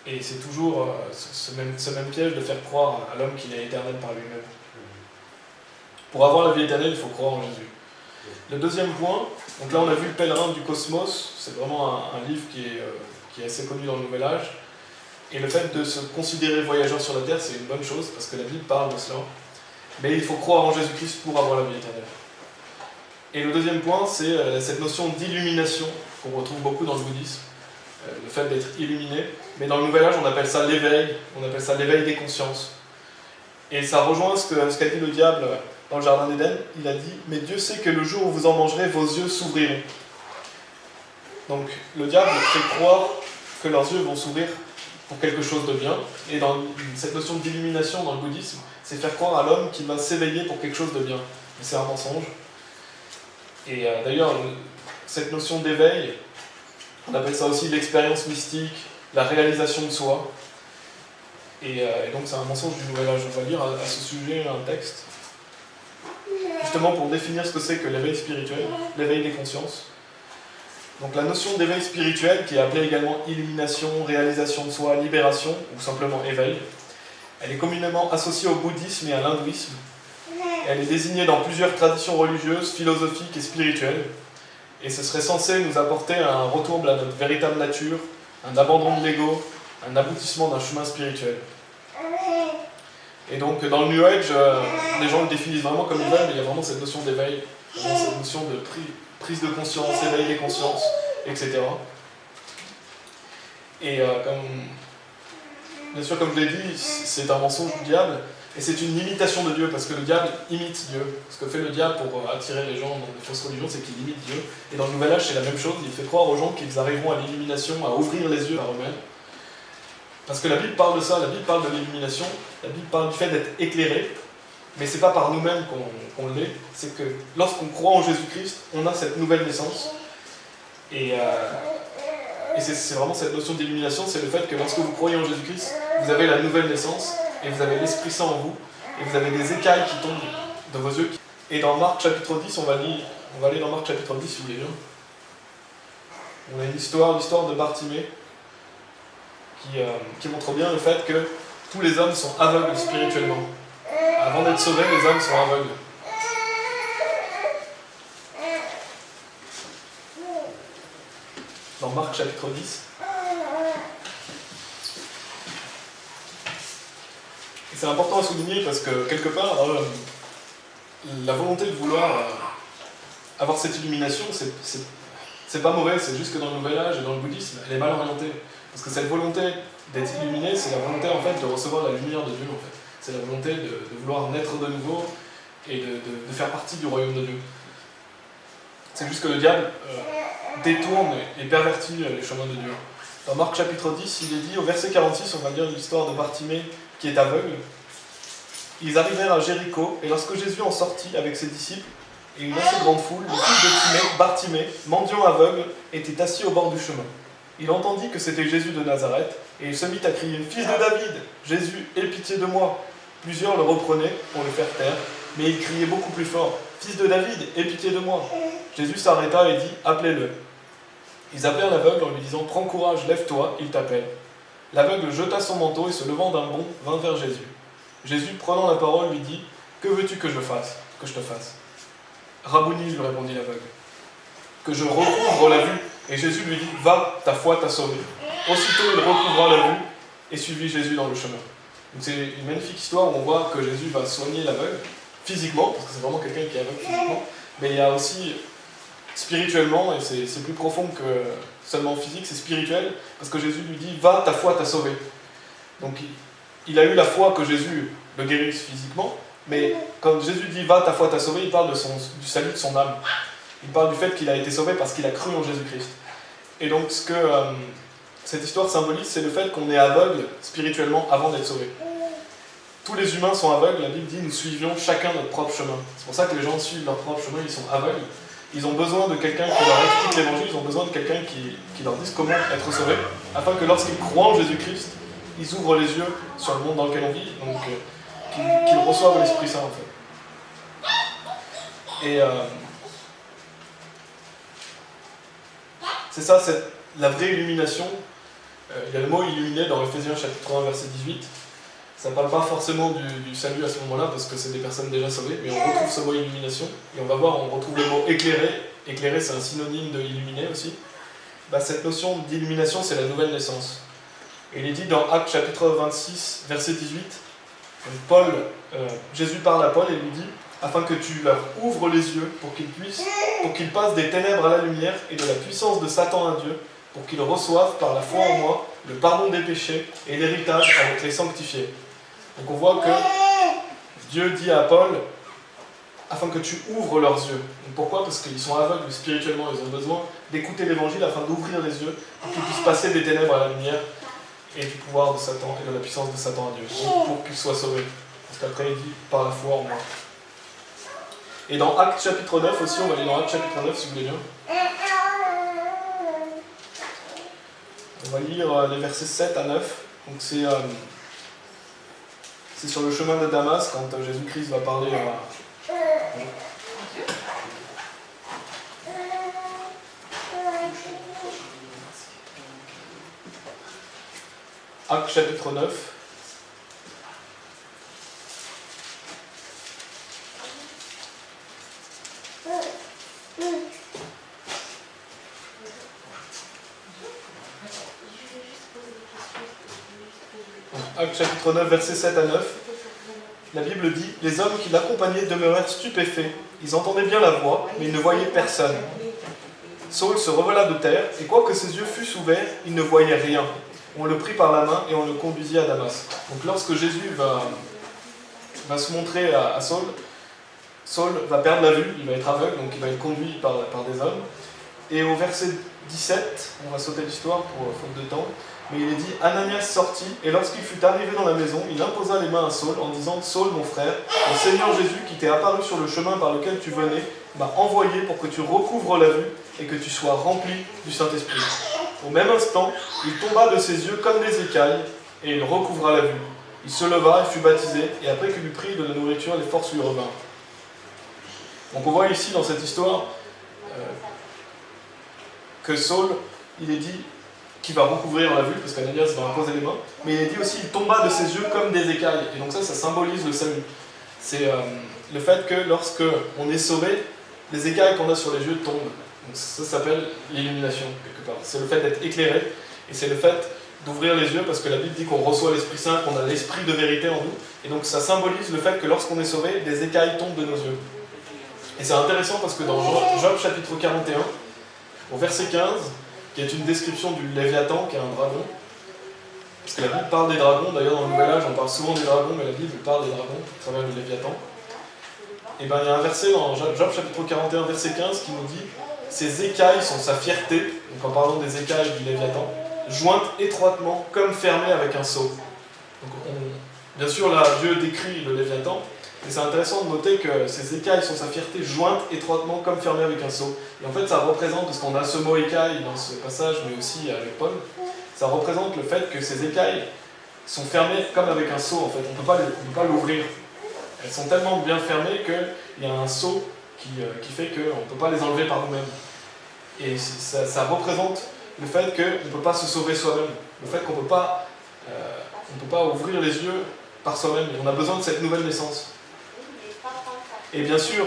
Et c'est toujours ce même piège de faire croire à l'homme qu'il est éternel par lui-même. Pour avoir la vie éternelle, il faut croire en Jésus. Le deuxième point, donc là on a vu le pèlerin du cosmos, c'est vraiment un livre qui est assez connu dans le Nouvel Âge. Et le fait de se considérer voyageur sur la terre, c'est une bonne chose, parce que la Bible parle de cela. Mais il faut croire en Jésus-Christ pour avoir la vie éternelle. Et le deuxième point, c'est cette notion d'illumination qu'on retrouve beaucoup dans le bouddhisme. Le fait d'être illuminé. Mais dans le Nouvel Âge, on appelle ça l'éveil des consciences. Et ça rejoint ce qu'a dit le diable dans le jardin d'Éden. Il a dit, mais Dieu sait que le jour où vous en mangerez, vos yeux s'ouvriront. Donc le diable fait croire que leurs yeux vont s'ouvrir pour quelque chose de bien. Et dans cette notion d'illumination dans le bouddhisme, c'est faire croire à l'homme qu'il va s'éveiller pour quelque chose de bien. Mais c'est un mensonge. Et d'ailleurs, cette notion d'éveil, on appelle ça aussi l'expérience mystique, la réalisation de soi. Et donc c'est un mensonge du Nouvel Âge. On va lire à ce sujet un texte, justement pour définir ce que c'est que l'éveil spirituel, l'éveil des consciences. Donc la notion d'éveil spirituel, qui est appelée également illumination, réalisation de soi, libération, ou simplement éveil, elle est communément associée au bouddhisme et à l'hindouisme. Elle est désignée dans plusieurs traditions religieuses, philosophiques et spirituelles. Et ce serait censé nous apporter un retour à notre véritable nature, un abandon de l'ego, un aboutissement d'un chemin spirituel. Et donc dans le New Age, les gens le définissent vraiment comme ils veulent, mais il y a vraiment cette notion d'éveil, cette notion de prise de conscience, éveil des consciences, etc. Et bien sûr, comme je l'ai dit, c'est un mensonge du diable, et c'est une imitation de Dieu, parce que le diable imite Dieu. Ce que fait le diable pour attirer les gens dans des fausses religions, c'est qu'il imite Dieu. Et dans le Nouvel Âge, c'est la même chose, il fait croire aux gens qu'ils arriveront à l'illumination, à ouvrir les yeux par eux-mêmes. Parce que la Bible parle de ça, la Bible parle de l'illumination, la Bible parle du fait d'être éclairé, mais c'est pas par nous-mêmes qu'on l'est, c'est que lorsqu'on croit en Jésus-Christ, on a cette nouvelle naissance. Et c'est vraiment cette notion d'illumination, c'est le fait que lorsque vous croyez en Jésus-Christ, vous avez la nouvelle naissance, et vous avez l'Esprit Saint en vous, et vous avez des écailles qui tombent dans vos yeux. Et dans Marc chapitre 10, on va aller dans Marc chapitre 10 si vous voulez bien. On a une histoire de Bartimée, qui montre bien le fait que tous les hommes sont aveugles spirituellement. Avant d'être sauvés, les hommes sont aveugles. Dans Marc chapitre 10. Et c'est important à souligner parce que quelque part, la volonté de vouloir avoir cette illumination, c'est pas mauvais, c'est juste que dans le Nouvel Âge et dans le bouddhisme, elle est mal orientée. Parce que cette volonté d'être illuminé, c'est la volonté en fait de recevoir la lumière de Dieu en fait. C'est la volonté de vouloir naître de nouveau et de faire partie du royaume de Dieu. C'est juste que le diable détourne et pervertit les chemins de Dieu. Dans Marc chapitre 10, il est dit, au verset 46, on va lire l'histoire de Bartimée qui est aveugle. Ils arrivèrent à Jéricho, et lorsque Jésus en sortit avec ses disciples, et une assez grande foule, le fils de Bartimée, mendiant aveugle, était assis au bord du chemin. Il entendit que c'était Jésus de Nazareth, et il se mit à crier « Fils de David, Jésus, aie pitié de moi !» Plusieurs le reprenaient pour le faire taire, mais il criait beaucoup plus fort « Fils de David, aie pitié de moi !» Jésus s'arrêta et dit « Appelez-le !» Ils appelèrent l'aveugle en lui disant « Prends courage, lève-toi, il t'appelle !» L'aveugle jeta son manteau et se levant d'un bond, vint vers Jésus. Jésus, prenant la parole, lui dit « Que veux-tu que je te fasse ?» « Rabouni, lui répondit l'aveugle. « Que je recouvre la vue. » Et Jésus lui dit « Va, ta foi t'a sauvé. » Aussitôt il recouvra la vue et suivit Jésus dans le chemin. Donc c'est une magnifique histoire où on voit que Jésus va soigner l'aveugle, physiquement, parce que c'est vraiment quelqu'un qui est aveugle physiquement, mais il y a aussi spirituellement, et c'est plus profond que seulement physique, c'est spirituel, parce que Jésus lui dit « Va, ta foi t'a sauvé. » Donc il a eu la foi que Jésus le guérisse physiquement, mais quand Jésus dit « Va, ta foi t'a sauvé », il parle du salut de son âme. Il parle du fait qu'il a été sauvé parce qu'il a cru en Jésus-Christ. Et donc ce cette histoire symbolise, c'est le fait qu'on est aveugle spirituellement avant d'être sauvé. Tous les humains sont aveugles, la Bible dit nous suivions chacun notre propre chemin. C'est pour ça que les gens suivent leur propre chemin, ils sont aveugles. Ils ont besoin de quelqu'un qui leur explique l'évangile, ils ont besoin de quelqu'un qui leur dise comment être sauvés, afin que lorsqu'ils croient en Jésus-Christ, ils ouvrent les yeux sur le monde dans lequel on vit, donc qu'ils reçoivent l'Esprit Saint en fait. Et c'est ça, c'est la vraie illumination. Il y a le mot illuminé dans Ephésiens chapitre 1 verset 18. Ça ne parle pas forcément du salut à ce moment-là, parce que c'est des personnes déjà sauvées, mais on retrouve ce mot illumination, et on va voir, on retrouve le mot éclairé. Éclairé, c'est un synonyme de illuminé aussi. Cette notion d'illumination, c'est la nouvelle naissance. Et il est dit dans Actes chapitre 26, verset 18, Jésus parle à Paul et lui dit « Afin que tu leur ouvres les yeux pour qu'ils passent des ténèbres à la lumière et de la puissance de Satan à Dieu, pour qu'ils reçoivent par la foi en moi le pardon des péchés et l'héritage avec les sanctifiés. » Donc on voit que Dieu dit à Paul afin que tu ouvres leurs yeux. Donc pourquoi ? Parce qu'ils sont aveugles spirituellement, ils ont besoin d'écouter l'évangile afin d'ouvrir les yeux pour qu'ils puissent passer des ténèbres à la lumière et du pouvoir de Satan et de la puissance de Satan à Dieu, donc pour qu'ils soient sauvés. Parce qu'après il dit par la foi en moi. Et dans Actes chapitre 9 aussi, on va aller dans Actes chapitre 9 si vous voulez bien. On va lire les versets 7 à 9. Donc c'est sur le chemin de Damas, quand Jésus-Christ va parler à... Actes chapitre 9. Actes chapitre 9, versets 7 à 9. La Bible dit « Les hommes qui l'accompagnaient demeurèrent stupéfaits. Ils entendaient bien la voix, mais ils ne voyaient personne. Saul se revela de terre, et quoique ses yeux fussent ouverts, il ne voyait rien. On le prit par la main et on le conduisit à Damas. » Donc lorsque Jésus va se montrer à Saul, Saul va perdre la vue, il va être aveugle, donc il va être conduit par des hommes. Et au verset 17, on va sauter l'histoire pour faute de temps, mais il est dit « Ananias sortit, et lorsqu'il fut arrivé dans la maison, il imposa les mains à Saul en disant « Saul, mon frère, le Seigneur Jésus qui t'est apparu sur le chemin par lequel tu venais, m'a envoyé pour que tu recouvres la vue et que tu sois rempli du Saint-Esprit. » Au même instant, il tomba de ses yeux comme des écailles, et il recouvra la vue. Il se leva et fut baptisé, et après qu'il eut pris de la nourriture, les forces lui revinrent. Donc on voit ici dans cette histoire que Saul, il est dit qu'il va recouvrir la vue, parce qu'Ananias va imposer les mains, mais il est dit aussi qu'il tomba de ses yeux comme des écailles. Et donc ça symbolise le salut. C'est le fait que lorsque on est sauvé, les écailles qu'on a sur les yeux tombent. Donc ça s'appelle l'illumination, quelque part. C'est le fait d'être éclairé, et c'est le fait d'ouvrir les yeux, parce que la Bible dit qu'on reçoit l'Esprit Saint, qu'on a l'Esprit de vérité en nous. Et donc ça symbolise le fait que lorsqu'on est sauvé, des écailles tombent de nos yeux. Et c'est intéressant parce que dans Job chapitre 41, au verset 15, qui est une description du Léviathan, qui est un dragon, parce que la Bible parle des dragons, d'ailleurs dans le Nouvel Âge on parle souvent des dragons, mais la Bible parle des dragons à travers le Léviathan. Et bien il y a un verset dans Job chapitre 41, verset 15, qui nous dit « Ces écailles sont sa fierté », donc en parlant des écailles du Léviathan, jointes étroitement comme fermées avec un sceau. Donc bien sûr là Dieu décrit le Léviathan, et c'est intéressant de noter que ces écailles sont sa fierté, jointes étroitement comme fermées avec un sceau. Et en fait ça représente, parce qu'on a ce mot écaille dans ce passage, mais aussi avec Paul, ça représente le fait que ces écailles sont fermées comme avec un sceau en fait, on ne peut pas l'ouvrir. Elles sont tellement bien fermées qu'il y a un sceau qui fait qu'on ne peut pas les enlever par nous-mêmes. Et ça représente le fait qu'on ne peut pas se sauver soi-même, le fait qu'on ne peut pas ouvrir les yeux par soi-même, et on a besoin de cette nouvelle naissance. Et bien sûr,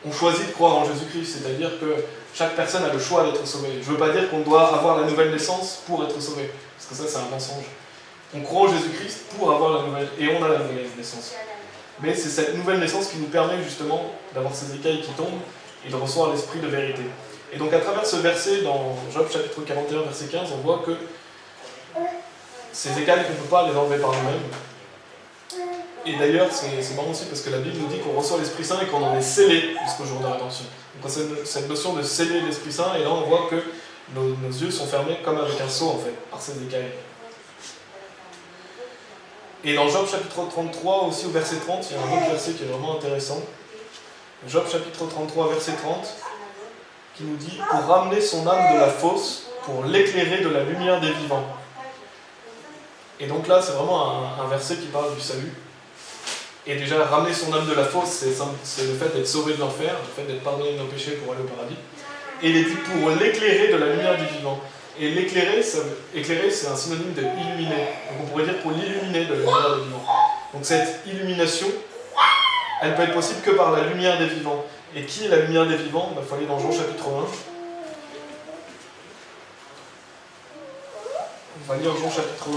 on choisit de croire en Jésus-Christ, c'est-à-dire que chaque personne a le choix d'être sauvée. Je ne veux pas dire qu'on doit avoir la nouvelle naissance pour être sauvé, parce que ça c'est un mensonge. On croit en Jésus-Christ pour avoir la nouvelle, et on a la nouvelle naissance. Mais c'est cette nouvelle naissance qui nous permet justement d'avoir ces écailles qui tombent et de recevoir l'esprit de vérité. Et donc à travers ce verset, dans Job chapitre 41, verset 15, on voit que ces écailles, on ne peut pas les enlever par nous-mêmes. Et d'ailleurs, c'est marrant aussi parce que la Bible nous dit qu'on reçoit l'Esprit Saint et qu'on en est scellé jusqu'au jour de la rédemption. Donc c'est cette notion de sceller l'Esprit Saint, et là on voit que nos yeux sont fermés comme avec un seau en fait, par ces écailles. Et dans Job chapitre 33, aussi au verset 30, il y a un autre verset qui est vraiment intéressant. Job chapitre 33, verset 30, qui nous dit « Pour ramener son âme de la fosse, pour l'éclairer de la lumière des vivants. » Et donc là, c'est vraiment un verset qui parle du salut. Et déjà, ramener son âme de la fosse, c'est le fait d'être sauvé de l'enfer, le fait d'être pardonné de nos péchés pour aller au paradis. Et il est dit pour l'éclairer de la lumière du vivant. Et l'éclairer, éclairer, c'est un synonyme de illuminer. Donc on pourrait dire pour l'illuminer de la lumière des vivants. Donc cette illumination, elle peut être possible que par la lumière des vivants. Et qui est la lumière des vivants ? Il faut aller dans Jean chapitre 1. On va lire Jean chapitre 1.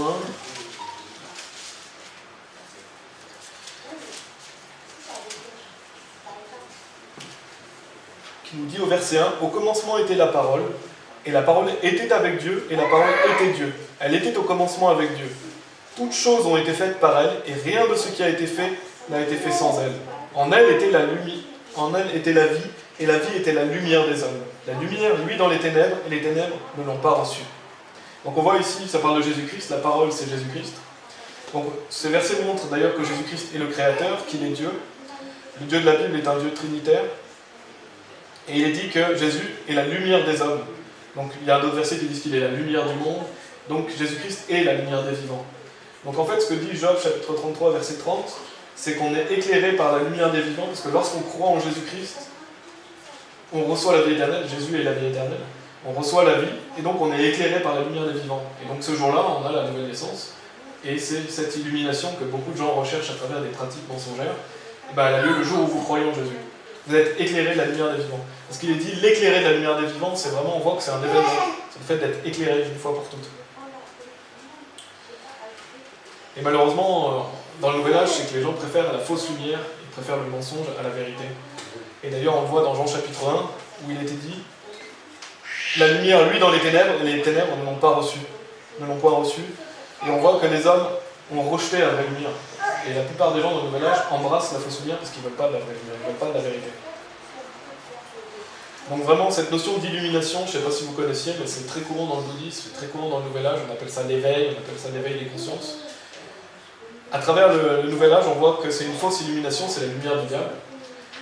Qui nous dit au verset 1, « Au commencement était la parole, et la parole était avec Dieu, et la parole était Dieu. Elle était au commencement avec Dieu. Toutes choses ont été faites par elle, et rien de ce qui a été fait n'a été fait sans elle. En elle était la lumière, en elle était la vie, et la vie était la lumière des hommes. La lumière luit dans les ténèbres, et les ténèbres ne l'ont pas reçue. » Donc on voit ici, ça parle de Jésus-Christ, la parole c'est Jésus-Christ. Donc ce verset montre d'ailleurs que Jésus-Christ est le Créateur, qu'il est Dieu. Le Dieu de la Bible est un Dieu trinitaire. Et il est dit que Jésus est la lumière des hommes. Donc il y a d'autres versets qui disent qu'il est la lumière du monde. Donc Jésus-Christ est la lumière des vivants. Donc en fait, ce que dit Job, chapitre 33, verset 30, c'est qu'on est éclairé par la lumière des vivants, parce que lorsqu'on croit en Jésus-Christ, on reçoit la vie éternelle. Jésus est la vie éternelle. On reçoit la vie, et donc on est éclairé par la lumière des vivants. Et donc ce jour-là, on a la nouvelle naissance. Et c'est cette illumination que beaucoup de gens recherchent à travers des pratiques mensongères. Et ben, elle a lieu le jour où vous croyez en Jésus. Vous êtes éclairé de la lumière des vivants. Parce qu'il est dit, l'éclairer de la lumière des vivants, c'est vraiment, on voit que c'est un événement. C'est le fait d'être éclairé une fois pour toutes. Et malheureusement, dans le Nouvel Âge, c'est que les gens préfèrent la fausse lumière, ils préfèrent le mensonge à la vérité. Et d'ailleurs, on le voit dans Jean chapitre 1, où il était dit, la lumière luit dans les ténèbres, et les ténèbres ne l'ont pas reçue. Et on voit que les hommes ont rejeté la vraie lumière. Et la plupart des gens dans le Nouvel Âge embrassent la fausse lumière parce qu'ils ne veulent pas de la vraie lumière, ils ne veulent pas de la vérité. Donc vraiment, cette notion d'illumination, je ne sais pas si vous connaissiez, mais c'est très courant dans le bouddhisme, c'est très courant dans le Nouvel Âge, on appelle ça l'éveil, on appelle ça l'éveil des consciences. À travers le Nouvel Âge, on voit que c'est une fausse illumination, c'est la lumière du diable.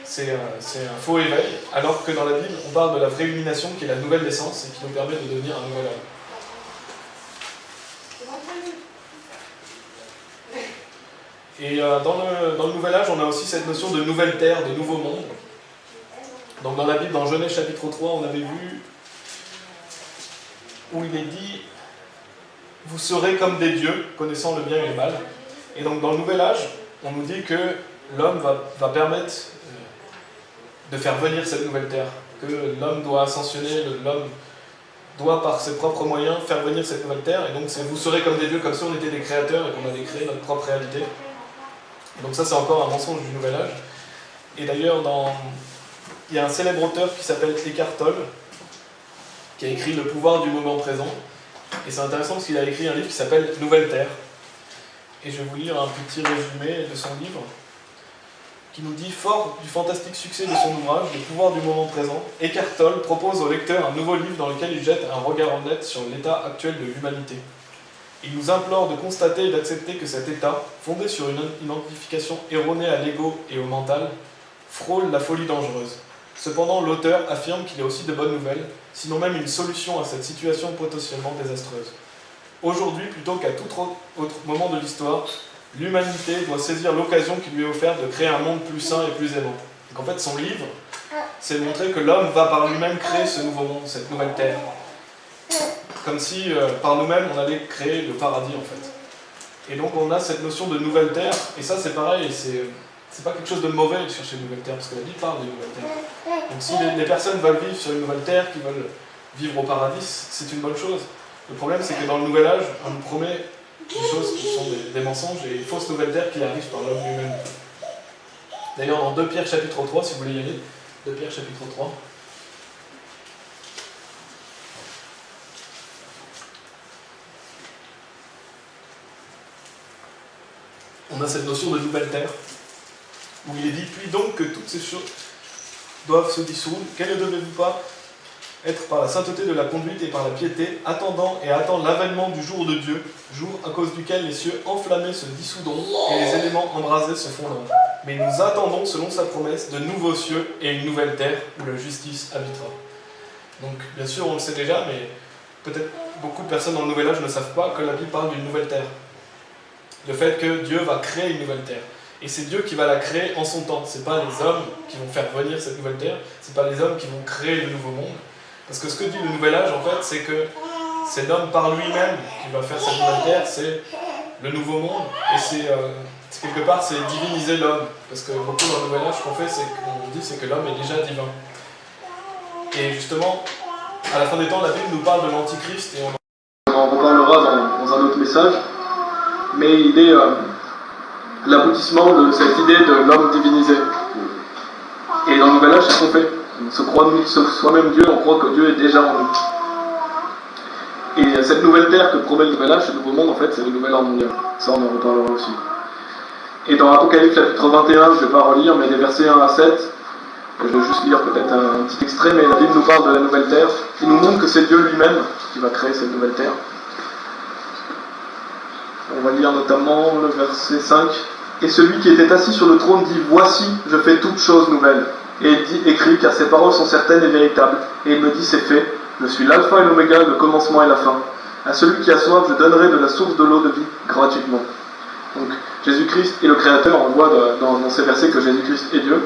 C'est un faux éveil, alors que dans la Bible, on parle de la vraie illumination qui est la nouvelle naissance et qui nous permet de devenir un nouvel homme. Et dans le Nouvel Âge, on a aussi cette notion de nouvelle terre, de nouveau monde. Donc dans la Bible, dans Genèse chapitre 3, on avait vu où il est dit « Vous serez comme des dieux, connaissant le bien et le mal ». Et donc dans le Nouvel Âge, on nous dit que l'homme va permettre de faire venir cette nouvelle terre, que l'homme doit ascensionner, l'homme doit par ses propres moyens faire venir cette nouvelle terre. Et donc c'est « Vous serez comme des dieux », comme si on était des créateurs et qu'on allait créer notre propre réalité. Donc ça, c'est encore un mensonge du Nouvel Âge. Et d'ailleurs, il y a un célèbre auteur qui s'appelle Eckhart Tolle, qui a écrit Le pouvoir du moment présent. Et c'est intéressant parce qu'il a écrit un livre qui s'appelle Nouvelle Terre. Et je vais vous lire un petit résumé de son livre, qui nous dit « Fort du fantastique succès de son ouvrage, Le pouvoir du moment présent, Eckhart Tolle propose au lecteur un nouveau livre dans lequel il jette un regard honnête sur l'état actuel de l'humanité. Il nous implore de constater et d'accepter que cet état, fondé sur une identification erronée à l'ego et au mental, frôle la folie dangereuse. Cependant, l'auteur affirme qu'il y a aussi de bonnes nouvelles, sinon même une solution à cette situation potentiellement désastreuse. Aujourd'hui, plutôt qu'à tout autre moment de l'histoire, l'humanité doit saisir l'occasion qui lui est offerte de créer un monde plus sain et plus aimant. Donc en fait, son livre, c'est de montrer que l'homme va par lui-même créer ce nouveau monde, cette nouvelle terre. Comme si, par nous-mêmes, on allait créer le paradis, en fait. Et donc, on a cette notion de nouvelle terre, et ça, c'est pareil, c'est pas quelque chose de mauvais de chercher une nouvelle terre, parce que la Bible parle d'une nouvelle terre. Donc, si les personnes veulent vivre sur une nouvelle terre, qui veulent vivre au paradis, c'est une bonne chose. Le problème, c'est que dans le Nouvel Âge, on nous promet des choses qui sont des mensonges et une fausse nouvelle terre qui arrive par l'homme lui-même. D'ailleurs, dans 2 Pierre chapitre 3, si vous voulez y aller, 2 Pierre chapitre 3, on a cette notion de nouvelle terre, où il est dit, puis donc que toutes ces choses doivent se dissoudre, quelle ne devez-vous pas être par la sainteté de la conduite et par la piété, attendant et attend l'avènement du jour de Dieu, jour à cause duquel les cieux enflammés se dissoudront et les éléments embrasés se fondront. Mais nous attendons, selon sa promesse, de nouveaux cieux et une nouvelle terre où la justice habitera. Donc, bien sûr, on le sait déjà, mais peut-être beaucoup de personnes dans le Nouvel Âge ne savent pas que la Bible parle d'une nouvelle terre. Le fait que Dieu va créer une nouvelle terre. Et c'est Dieu qui va la créer en son temps. Ce n'est pas les hommes qui vont faire venir cette nouvelle terre, ce n'est pas les hommes qui vont créer le nouveau monde. Parce que ce que dit le Nouvel Âge, en fait, c'est que c'est l'homme par lui-même qui va faire cette nouvelle terre, c'est le nouveau monde, et c'est quelque part, c'est diviniser l'homme. Parce que beaucoup dans le Nouvel Âge, ce qu'on fait, c'est qu'on dit c'est que l'homme est déjà divin. Et justement, à la fin des temps, la Bible nous parle de l'Antichrist, et on en reparlera dans un autre message, mais il est l'aboutissement de cette idée de l'homme divinisé. Et dans le Nouvel Âge, c'est ce qu'on fait. On se croit soi-même Dieu, on croit que Dieu est déjà en nous. Et cette nouvelle terre que promet le Nouvel Âge, ce nouveau monde, en fait, c'est le nouvel ordre mondial. Ça, on en reparlera aussi. Et dans Apocalypse chapitre 21, je ne vais pas relire, mais des versets 1 à 7, je vais juste lire peut-être un petit extrait, mais la Bible nous parle de la nouvelle terre. Il nous montre que c'est Dieu lui-même qui va créer cette nouvelle terre. On va lire notamment le verset 5. Et celui qui était assis sur le trône dit « Voici, je fais toutes choses nouvelles. » Et il dit, écrit, car ses paroles sont certaines et véritables. Et il me dit, c'est fait. Je suis l'alpha et l'oméga, le commencement et la fin. À celui qui a soif, je donnerai de la source de l'eau de vie gratuitement. Donc, Jésus-Christ est le Créateur. On voit dans ces versets que Jésus-Christ est Dieu.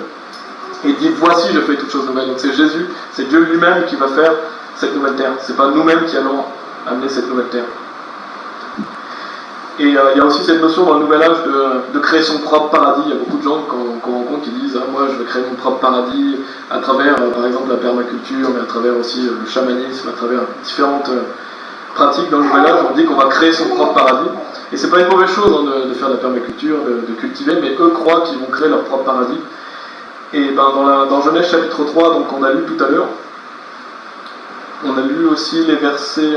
Et il dit, voici, je fais toutes choses nouvelles. Donc c'est Jésus, c'est Dieu lui-même qui va faire cette nouvelle terre. C'est pas nous-mêmes qui allons amener cette nouvelle terre. Et il y a aussi cette notion dans le Nouvel Âge de créer son propre paradis. Il y a beaucoup de gens qu'on rencontre qui disent moi je vais créer mon propre paradis à travers par exemple la permaculture, mais à travers aussi le chamanisme, à travers différentes pratiques. Dans le Nouvel Âge, on dit qu'on va créer son propre paradis. Et c'est pas une mauvaise chose de faire de la permaculture, de cultiver, mais eux croient qu'ils vont créer leur propre paradis. Et dans Genèse chapitre 3, donc on a lu tout à l'heure, on a lu aussi les versets...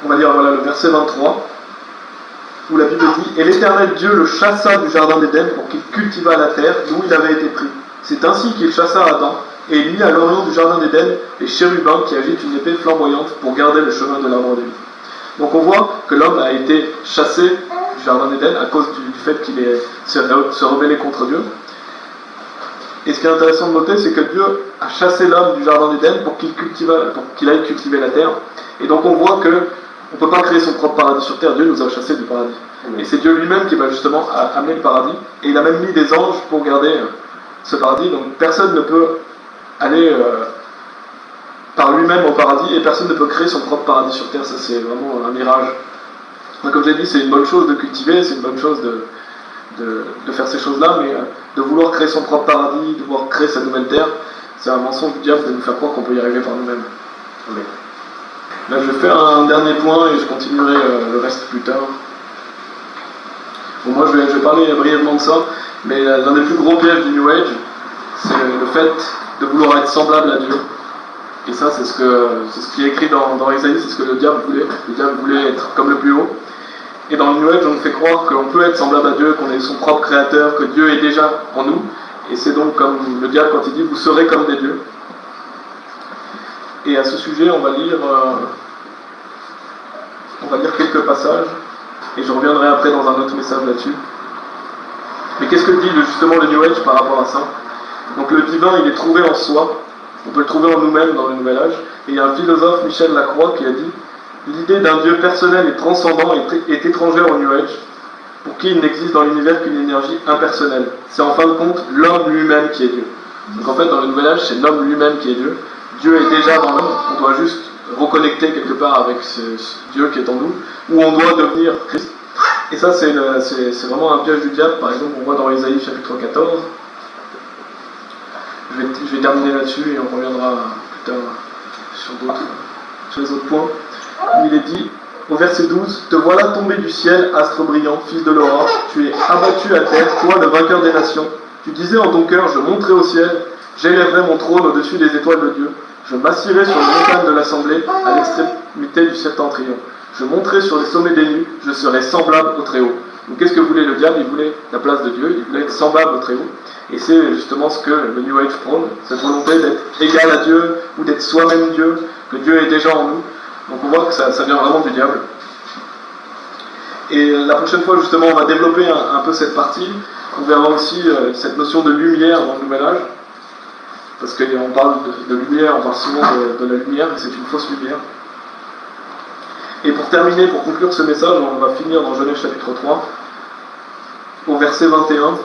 on va dire voilà le verset 23, où la Bible dit « Et l'Éternel Dieu le chassa du jardin d'Éden pour qu'il cultivât la terre d'où il avait été pris. C'est ainsi qu'il chassa Adam, et il mit à l'orient du jardin d'Éden les chérubins qui agitent une épée flamboyante pour garder le chemin de l'arbre de vie. » Donc on voit que l'homme a été chassé du jardin d'Éden à cause du fait qu'il se rebellé contre Dieu. Et ce qui est intéressant de noter, c'est que Dieu a chassé l'homme du jardin d'Éden pour qu'il aille cultiver la terre. Et donc on voit que on ne peut pas créer son propre paradis sur terre, Dieu nous a chassés du paradis. Et c'est Dieu lui-même qui va justement amener le paradis. Et il a même mis des anges pour garder ce paradis. Donc personne ne peut aller par lui-même au paradis et personne ne peut créer son propre paradis sur terre. Ça c'est vraiment un mirage. Donc, comme j'ai dit, c'est une bonne chose de cultiver, c'est une bonne chose de faire ces choses-là, mais de vouloir créer son propre paradis, de vouloir créer sa nouvelle terre, c'est un mensonge du diable de nous faire croire qu'on peut y arriver par nous-mêmes. Amen. Là, je vais faire un dernier point et je continuerai le reste plus tard. Bon, moi, je vais parler brièvement de ça, mais l'un des plus gros pièges du New Age, c'est le fait de vouloir être semblable à Dieu. Et ça, c'est ce qui est écrit dans Isaïe, c'est ce que le diable voulait. Le diable voulait être comme le plus haut. Et dans le New Age, on nous fait croire qu'on peut être semblable à Dieu, qu'on est son propre créateur, que Dieu est déjà en nous. Et c'est donc comme le diable quand il dit « vous serez comme des dieux ». Et à ce sujet, on va lire quelques passages, et je reviendrai après dans un autre message là-dessus. Mais qu'est-ce que dit justement le New Age par rapport à ça? Donc le divin, il est trouvé en soi, on peut le trouver en nous-mêmes dans le Nouvel Âge, et il y a un philosophe, Michel Lacroix, qui a dit « L'idée d'un Dieu personnel et transcendant est étrangère au New Age, pour qui il n'existe dans l'univers qu'une énergie impersonnelle. C'est en fin de compte l'homme lui-même qui est Dieu. » Donc en fait, dans le Nouvel Âge, c'est l'homme lui-même qui est Dieu. Dieu est déjà dans l'homme, on doit juste reconnecter quelque part avec ce Dieu qui est en nous, ou on doit devenir Christ. Et ça, c'est vraiment un piège du diable. Par exemple, on voit dans Isaïe chapitre 14. Je vais terminer là-dessus et on reviendra plus tard sur les autres points. Il est dit, au verset 12, « Te voilà tombé du ciel, astre brillant, fils de l'aurore, tu es abattu à terre, toi le vainqueur des nations. Tu disais en ton cœur, je monterai au ciel, j'élèverai mon trône au-dessus des étoiles de Dieu. Je m'assirai sur les montagnes de l'assemblée, à l'extrémité du septentrion. Je monterai sur les sommets des nues, je serai semblable au Très-Haut. » Donc qu'est-ce que voulait le diable? Il voulait la place de Dieu, il voulait être semblable au Très-Haut. Et c'est justement ce que le New Age prône, cette volonté d'être égal à Dieu, ou d'être soi-même Dieu, que Dieu est déjà en nous. Donc on voit que ça vient vraiment du diable. Et la prochaine fois, justement, on va développer un peu cette partie. On verra aussi cette notion de lumière dans le Nouvel Âge. Parce qu'on parle de lumière, on parle souvent de la lumière, mais c'est une fausse lumière. Et pour terminer, pour conclure ce message, on va finir dans Genèse chapitre 3, au verset 21,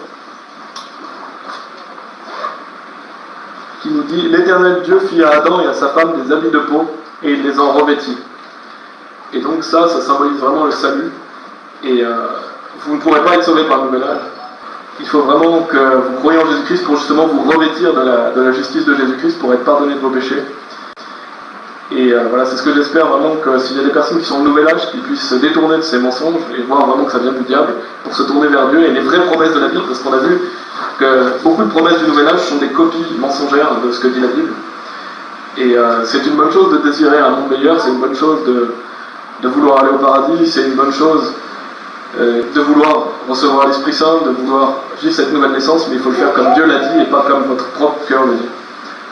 qui nous dit « L'Éternel Dieu fit à Adam et à sa femme des habits de peau, et il les en revêtit. » Et donc ça symbolise vraiment le salut. Et vous ne pourrez pas être sauvé par le Nouvel Âge. Il faut vraiment que vous croyez en Jésus-Christ pour justement vous revêtir de la justice de Jésus-Christ, pour être pardonné de vos péchés. Et voilà, c'est ce que j'espère vraiment, que s'il y a des personnes qui sont au Nouvel Âge, qu'ils puissent se détourner de ces mensonges et voir vraiment que ça vient du diable, pour se tourner vers Dieu et les vraies promesses de la Bible, parce qu'on a vu que beaucoup de promesses du Nouvel Âge sont des copies mensongères de ce que dit la Bible. Et c'est une bonne chose de désirer un monde meilleur, c'est une bonne chose de vouloir aller au paradis, c'est une bonne chose de vouloir recevoir l'Esprit Saint, de vouloir vivre cette nouvelle naissance, mais il faut le faire comme Dieu l'a dit et pas comme votre propre cœur le dit,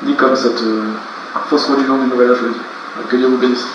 ni comme cette fausse religion du Nouvel Âge le dit. Que Dieu vous bénisse.